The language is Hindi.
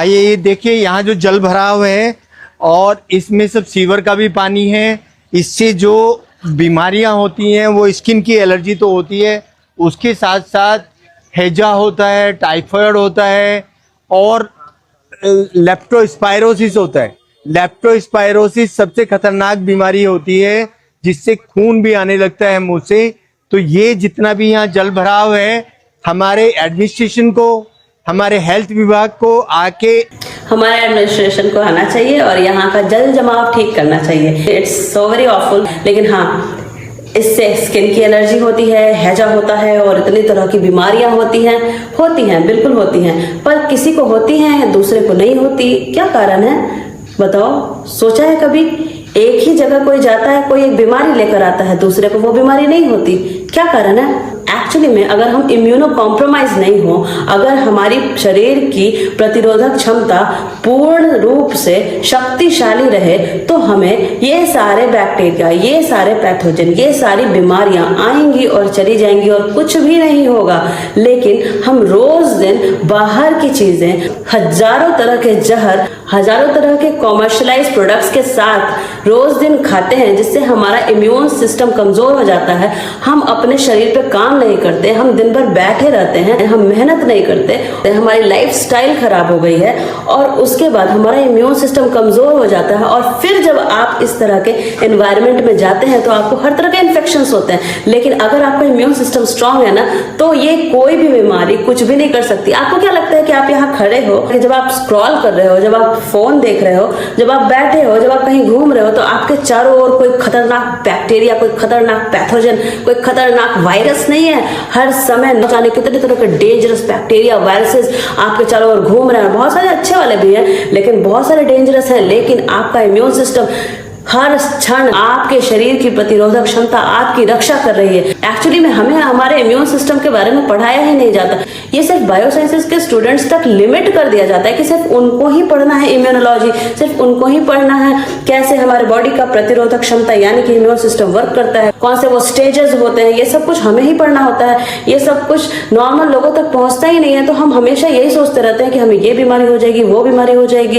आइए ये देखिए, यहाँ जो जल भराव है और इसमें सब सीवर का भी पानी है। इससे जो बीमारियां होती हैं वो स्किन की एलर्जी तो होती है, उसके साथ साथ हैजा होता है, टाइफाइड होता है और लेप्टोस्पायरोसिस होता है। लेप्टोस्पायरोसिस सबसे खतरनाक बीमारी होती है जिससे खून भी आने लगता है मुंह से। तो ये जितना भी यहाँ जल भराव है, हमारे एडमिनिस्ट्रेशन को, हमारे हेल्थ विभाग को आके हमारे एडमिनिस्ट्रेशन को आना चाहिए और यहाँ का जल जमाव ठीक करना चाहिए। It's so very awful. लेकिन हाँ, इससे स्किन की एलर्जी होती है, हैजा होता है और इतनी तरह की बीमारियां होती हैं, बिल्कुल होती हैं। पर किसी को होती हैं, दूसरे को नहीं होती। क्या कारण है बताओ? सोचा है कभी? एक ही जगह कोई जाता है, कोई एक बीमारी लेकर आता है, दूसरे को वो बीमारी नहीं होती। क्या कारण है? एक्चुअली में अगर हम इम्यूनो कॉम्प्रोमाइज नहीं हो, अगर हमारी शरीर की प्रतिरोधक क्षमता पूर्ण रूप से शक्तिशाली रहे, तो हमें ये सारे बैक्टीरिया, ये सारे पैथोजन, ये सारी बीमारियां आएंगी और चली जाएंगी और कुछ भी नहीं होगा। लेकिन हम रोज दिन बाहर की चीजें, हजारों तरह के जहर, हजारों तरह के कॉमर्शलाइज प्रोडक्ट्स के साथ रोज दिन खाते हैं, जिससे हमारा इम्यून सिस्टम कमजोर हो जाता है। हम अपने शरीर पे काम नहीं करते, हम दिन भर बैठे रहते हैं, हम मेहनत नहीं करते, हमारी लाइफस्टाइल खराब हो गई है और उसके बाद हमारा इम्यून सिस्टम कमजोर हो जाता है। और फिर जब आप इस तरह के एनवायरनमेंट में जाते हैं तो आपको हर तरह के इन्फेक्शंस होते हैं। लेकिन अगर आपका इम्यून सिस्टम स्ट्रांग है ना, तो ये कोई भी बीमारी कुछ भी नहीं कर सकती। आपको क्या लगता है कि आप यहाँ खड़े हो, जब आप स्क्रॉल कर रहे हो, जब आप फोन देख रहे हो, जब आप बैठे हो, जब आप कहीं घूम रहे हो, तो आपके चारों ओर कोई खतरनाक बैक्टीरिया, कोई खतरनाक पैथोजन, कोई खतरनाक वायरस नहीं है? हर समय न जाने कितने तरह के डेंजरस बैक्टीरिया, वायरसेस आपके चारों ओर घूम रहे हैं। बहुत सारे अच्छे वाले भी हैं, लेकिन बहुत सारे डेंजरस हैं। लेकिन आपका इम्यून सिस्टम हर क्षण आपके शरीर की प्रतिरोधक क्षमता आपकी रक्षा कर रही है। एक्चुअली में हमें हमारे इम्यून सिस्टम के बारे में पढ़ाया ही नहीं जाता। ये सिर्फ बायोसाइंसेस के स्टूडेंट्स तक लिमिट कर दिया जाता है कि सिर्फ उनको ही पढ़ना है इम्यूनोलॉजी, सिर्फ उनको ही पढ़ना है कैसे हमारे बॉडी का प्रतिरोधक क्षमता यानी कि इम्यून सिस्टम वर्क करता है, कौन से वो स्टेजेस होते हैं, ये सब कुछ हमें ही पढ़ना होता है। ये सब कुछ नॉर्मल लोगों तक पहुंचता ही नहीं है। तो हम हमेशा यही सोचते रहते हैं कि हमें ये बीमारी हो जाएगी, वो बीमारी हो जाएगी।